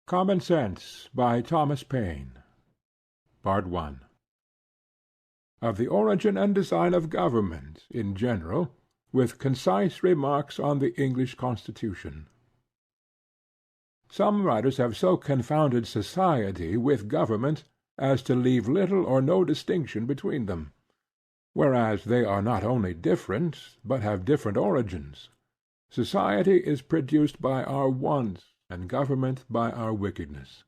Common Sense by Thomas Paine Part I. Of the origin and design of government in general, with concise remarks on the English Constitution. Some writers have so confounded society with government as to leave little or no distinction between them; whereas they are not only different, but have different origins. Society is produced by our wants, and government by our wickedness.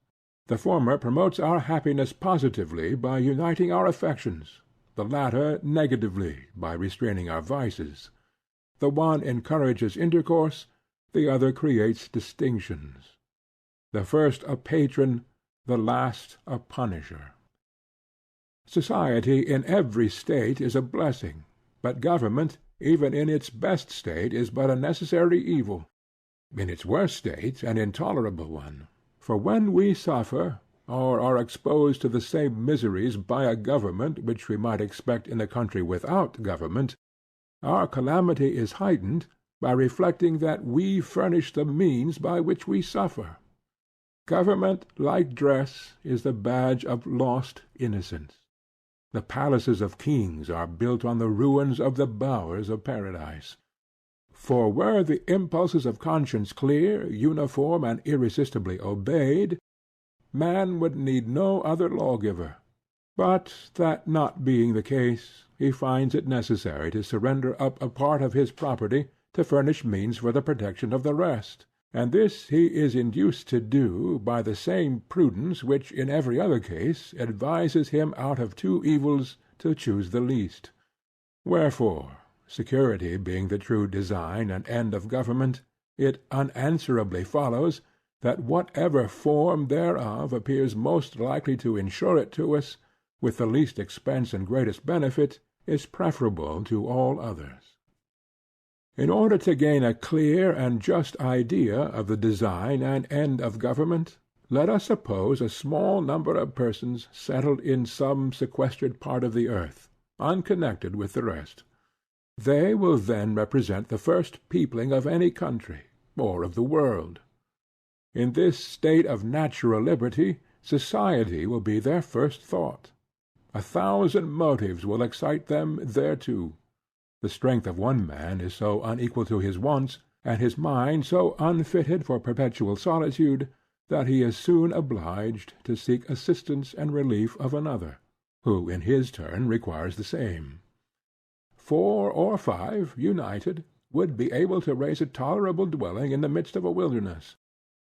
The former promotes our happiness positively by uniting our affections; the latter negatively by restraining our vices. The one encourages intercourse, the other creates distinctions. The first a patron, the last a punisher. Society in every state is a blessing, but government even in its best state is but a necessary evil; in its worst state an intolerable one. For when we suffer, or are exposed to the same miseries by a government which we might expect in a country without government, our calamity is heightened by reflecting that we furnish the means by which we suffer. Government, like dress, is the badge of lost innocence. The palaces of kings are built on the ruins of the bowers of paradise. For were the impulses of conscience clear, uniform, and irresistibly obeyed, man would need no other lawgiver; but that not being the case, he finds it necessary to surrender up a part of his property to furnish means for the protection of the rest; and this he is induced to do by the same prudence which in every other case advises him out of two evils to choose the least. Wherefore, security being the true design and end of government, it unanswerably follows, that whatever form thereof appears most likely to insure it to us, with the least expense and greatest benefit, is preferable to all others. In order to gain a clear and just idea of the design and end of government, let us suppose a small number of persons settled in some sequestered part of the earth, unconnected with the rest. They will then represent the first peopling of any country, or of the world. In this state of natural liberty, society will be their first thought. 1,000 motives will excite them thereto. The strength of one man is so unequal to his wants, and his mind so unfitted for perpetual solitude, that he is soon obliged to seek assistance and relief of another, who in his turn requires the same. 4 or 5, united, would be able to raise a tolerable dwelling in the midst of a wilderness;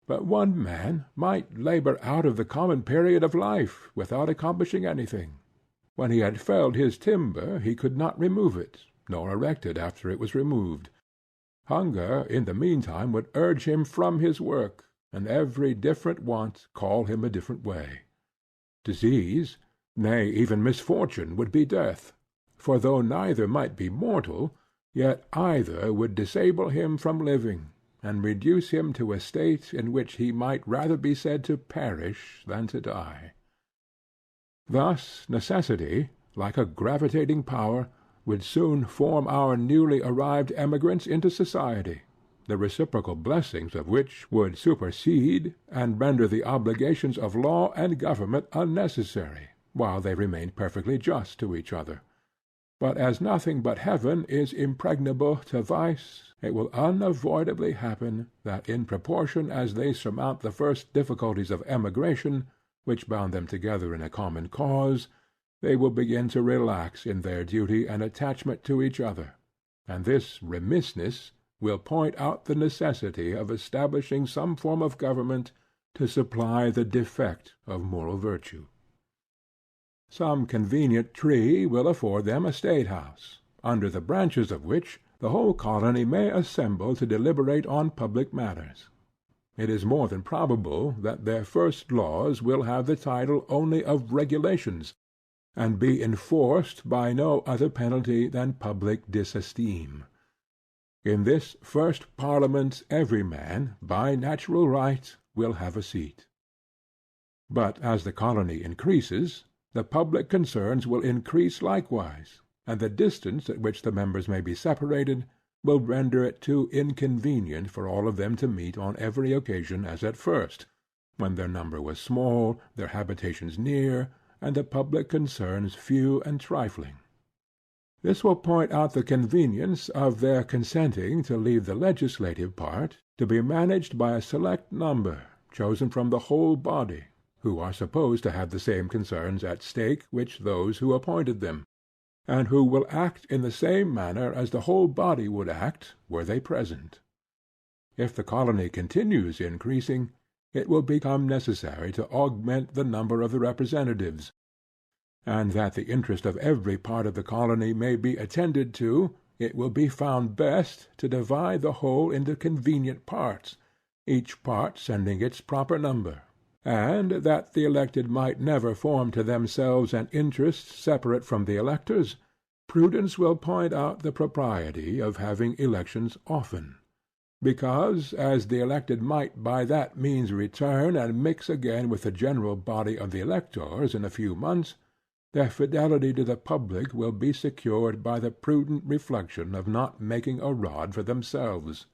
but one man might labor out of the common period of life without accomplishing anything. When he had felled his timber he could not remove it, nor erect it after it was removed. Hunger in the meantime would urge him from his work, and every different want call him a different way. Disease, nay even misfortune, would be death; for though neither might be mortal, yet either would disable him from living, and reduce him to a state in which he might rather be said to perish than to die. Thus necessity, like a gravitating power, would soon form our newly arrived emigrants into society, the reciprocal blessings of which would supersede, and render the obligations of law and government unnecessary, while they remained perfectly just to each other. But as nothing but heaven is impregnable to vice, it will unavoidably happen that in proportion as they surmount the first difficulties of emigration, which bound them together in a common cause, they will begin to relax in their duty and attachment to each other; and this remissness will point out the necessity of establishing some form of government to supply the defect of moral virtue. Some convenient tree will afford them a state-house, under the branches of which the whole colony may assemble to deliberate on public matters. It is more than probable that their first laws will have the title only of regulations, and be enforced by no other penalty than public disesteem. In this first Parliament every man, by natural right, will have a seat. But as the colony increases, the public concerns will increase likewise, and the distance at which the members may be separated will render it too inconvenient for all of them to meet on every occasion as at first, when their number was small, their habitations near, and the public concerns few and trifling. This will point out the convenience of their consenting to leave the legislative part to be managed by a select number, chosen from the whole body, who are supposed to have the same concerns at stake which those who appointed them, and who will act in the same manner as the whole body would act, were they present. If the colony continues increasing, it will become necessary to augment the number of the representatives, and that the interest of every part of the colony may be attended to, it will be found best to divide the whole into convenient parts, each part sending its proper number. And that the elected might never form to themselves an interest separate from the electors, prudence will point out the propriety of having elections often; because, as the elected might by that means return and mix again with the general body of the electors in a few months, their fidelity to the public will be secured by the prudent reflection of not making a rod for themselves.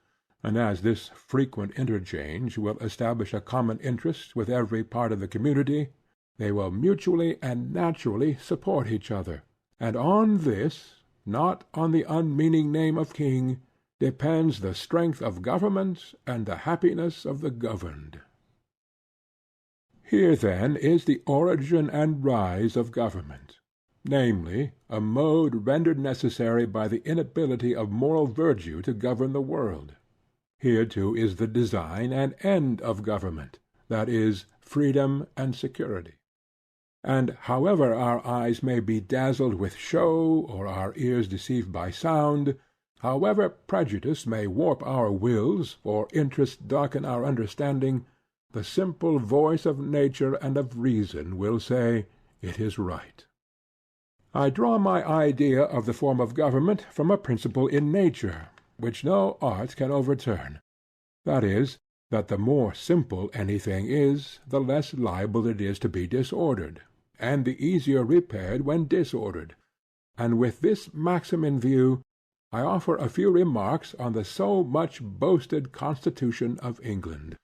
And as this frequent interchange will establish a common interest with every part of the community, they will mutually and naturally support each other, and on this, not on the unmeaning name of king, depends the strength of government and the happiness of the governed. Here then is the origin and rise of government, namely, a mode rendered necessary by the inability of moral virtue to govern the world. Here too is the design and end of government, that is, freedom and security. And however our eyes may be dazzled with show, or our ears deceived by sound, however prejudice may warp our wills, or interest darken our understanding, the simple voice of nature and of reason will say, it is right. I draw my idea of the form of government from a principle in nature, which no art can overturn, that is, that the more simple anything is, the less liable it is to be disordered, and the easier repaired when disordered; and with this maxim in view, I offer a few remarks on the so much boasted Constitution of England.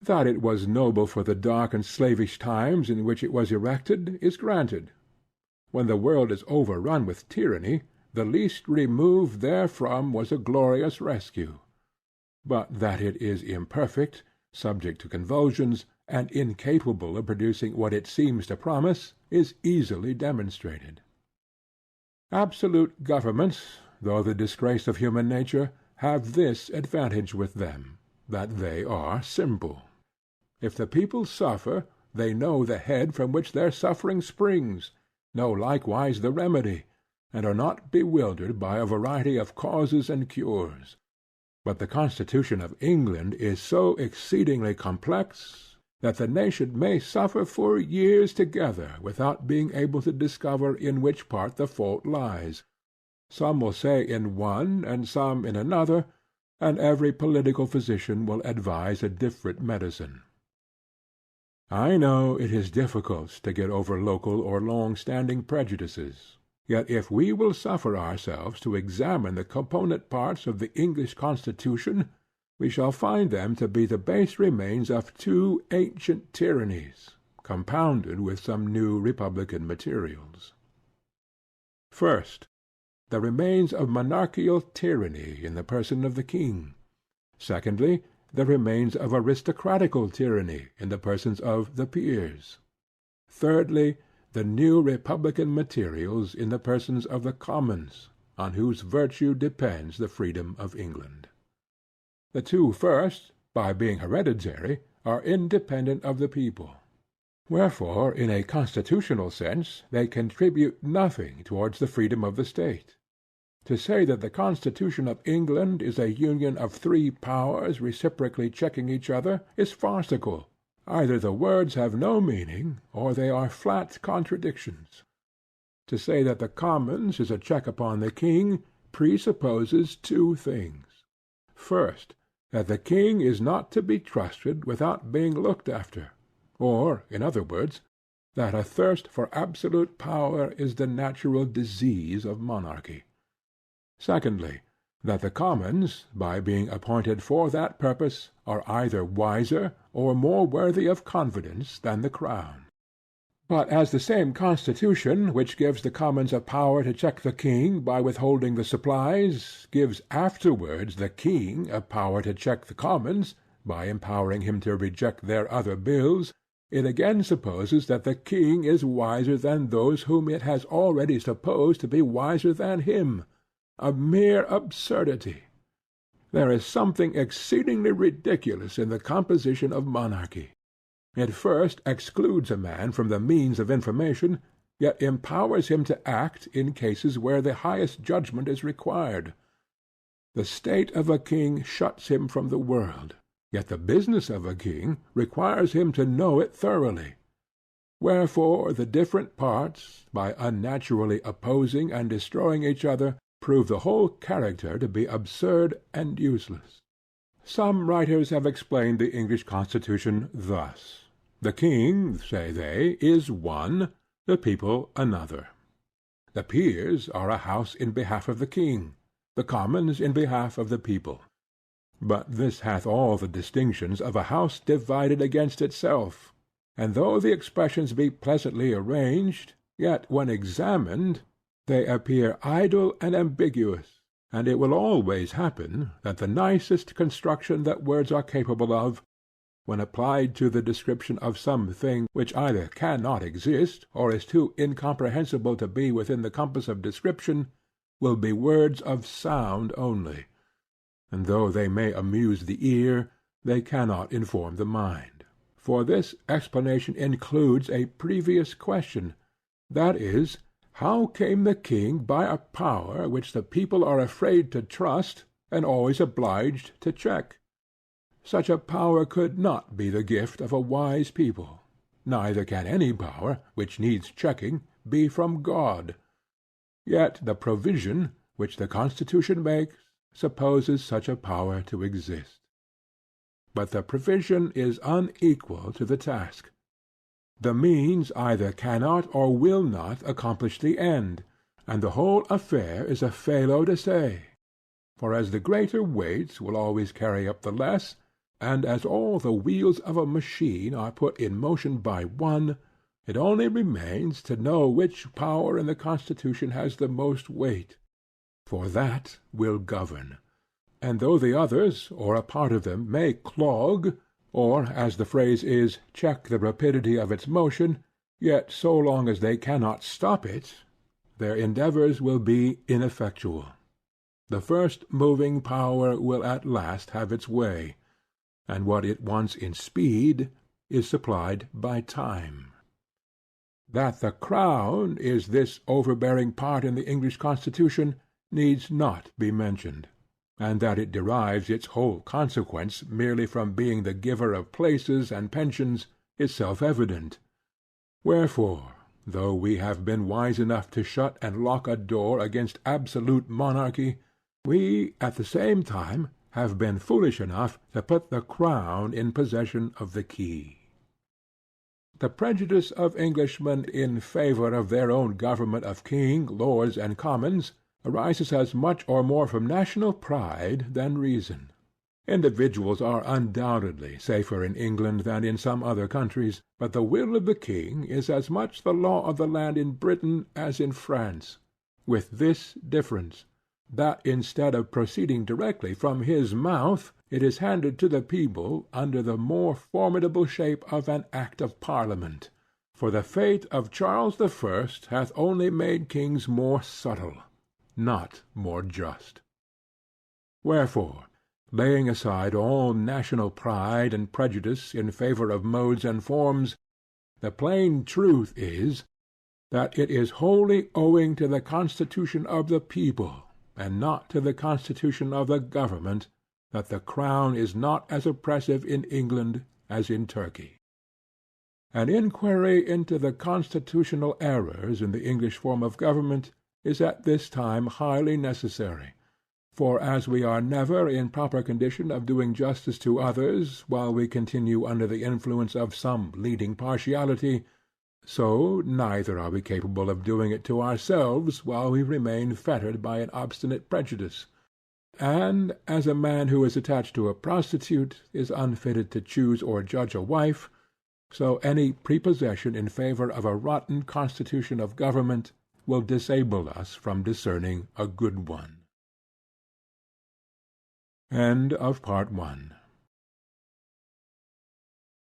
That it was noble for the dark and slavish times in which it was erected, is granted. When the world is overrun with tyranny, the least remove therefrom was a glorious rescue. But that it is imperfect, subject to convulsions, and incapable of producing what it seems to promise, is easily demonstrated. Absolute governments, though the disgrace of human nature, have this advantage with them, that they are simple. If the people suffer, they know the head from which their suffering springs, know likewise the remedy, and are not bewildered by a variety of causes and cures. But the Constitution of England is so exceedingly complex, that the nation may suffer for years together without being able to discover in which part the fault lies. Some will say in one, and some in another, and every political physician will advise a different medicine. I know it is difficult to get over local or long-standing prejudices. Yet if we will suffer ourselves to examine the component parts of the English Constitution, we shall find them to be the base remains of two ancient tyrannies, compounded with some new republican materials. First, the remains of monarchical tyranny in the person of the king. Secondly, the remains of aristocratical tyranny in the persons of the peers. Thirdly, the new republican materials in the persons of the commons, on whose virtue depends the freedom of England. The two first, by being hereditary, are independent of the people. Wherefore, in a constitutional sense, they contribute nothing towards the freedom of the state. To say that the Constitution of England is a union of three powers reciprocally checking each other, is farcical. Either the words have no meaning, or they are flat contradictions. To say that the Commons is a check upon the king, presupposes two things. First, that the king is not to be trusted without being looked after; or, in other words, that a thirst for absolute power is the natural disease of monarchy. Secondly, that the commons, by being appointed for that purpose, are either wiser or more worthy of confidence than the crown. But as the same constitution which gives the commons a power to check the king by withholding the supplies, gives afterwards the king a power to check the commons, by empowering him to reject their other bills, it again supposes that the king is wiser than those whom it has already supposed to be wiser than him. A mere absurdity. There is something exceedingly ridiculous in the composition of monarchy. It first excludes a man from the means of information, yet empowers him to act in cases where the highest judgment is required. The state of a king shuts him from the world, yet the business of a king requires him to know it thoroughly. Wherefore the different parts, by unnaturally opposing and destroying each other, prove the whole character to be absurd and useless. Some writers have explained the English Constitution thus: the king, say they, is one, the people another. The peers are a house in behalf of the king, the commons in behalf of the people. But this hath all the distinctions of a house divided against itself, and though the expressions be pleasantly arranged, yet when examined they appear idle and ambiguous, and it will always happen that the nicest construction that words are capable of, when applied to the description of some thing which either cannot exist or is too incomprehensible to be within the compass of description, will be words of sound only, and though they may amuse the ear, they cannot inform the mind. For this explanation includes a previous question, that is, how came the king by a power which the people are afraid to trust, and always obliged to check? Such a power could not be the gift of a wise people, neither can any power, which needs checking, be from God. Yet the provision, which the Constitution makes, supposes such a power to exist. But the provision is unequal to the task. The means either cannot or will not accomplish the end, and the whole affair is a felo de se. For as the greater weight will always carry up the less, and as all the wheels of a machine are put in motion by one, it only remains to know which power in the Constitution has the most weight, for that will govern. And though the others, or a part of them, may clog, or, as the phrase is, check the rapidity of its motion, yet so long as they cannot stop it, their endeavors will be ineffectual. The first moving power will at last have its way, and what it wants in speed is supplied by time. That the crown is this overbearing part in the English Constitution needs not be mentioned, and that it derives its whole consequence merely from being the giver of places and pensions is self-evident. Wherefore, though we have been wise enough to shut and lock a door against absolute monarchy, we at the same time have been foolish enough to put the crown in possession of the key. The prejudice of Englishmen in favor of their own government of king, lords, and commons arises as much or more from national pride than reason. Individuals are undoubtedly safer in England than in some other countries, but the will of the king is as much the law of the land in Britain as in France, with this difference, that instead of proceeding directly from his mouth, it is handed to the people under the more formidable shape of an act of Parliament. For the fate of Charles the First hath only made kings more subtle, not more just. Wherefore, laying aside all national pride and prejudice in favor of modes and forms, the plain truth is, that it is wholly owing to the constitution of the people, and not to the constitution of the government, that the crown is not as oppressive in England as in Turkey. An inquiry into the constitutional errors in the English form of government is at this time highly necessary, for as we are never in proper condition of doing justice to others while we continue under the influence of some leading partiality, so neither are we capable of doing it to ourselves while we remain fettered by an obstinate prejudice. And as a man who is attached to a prostitute is unfitted to choose or judge a wife, so any prepossession in favor of a rotten constitution of government will disable us from discerning a good one. Part 2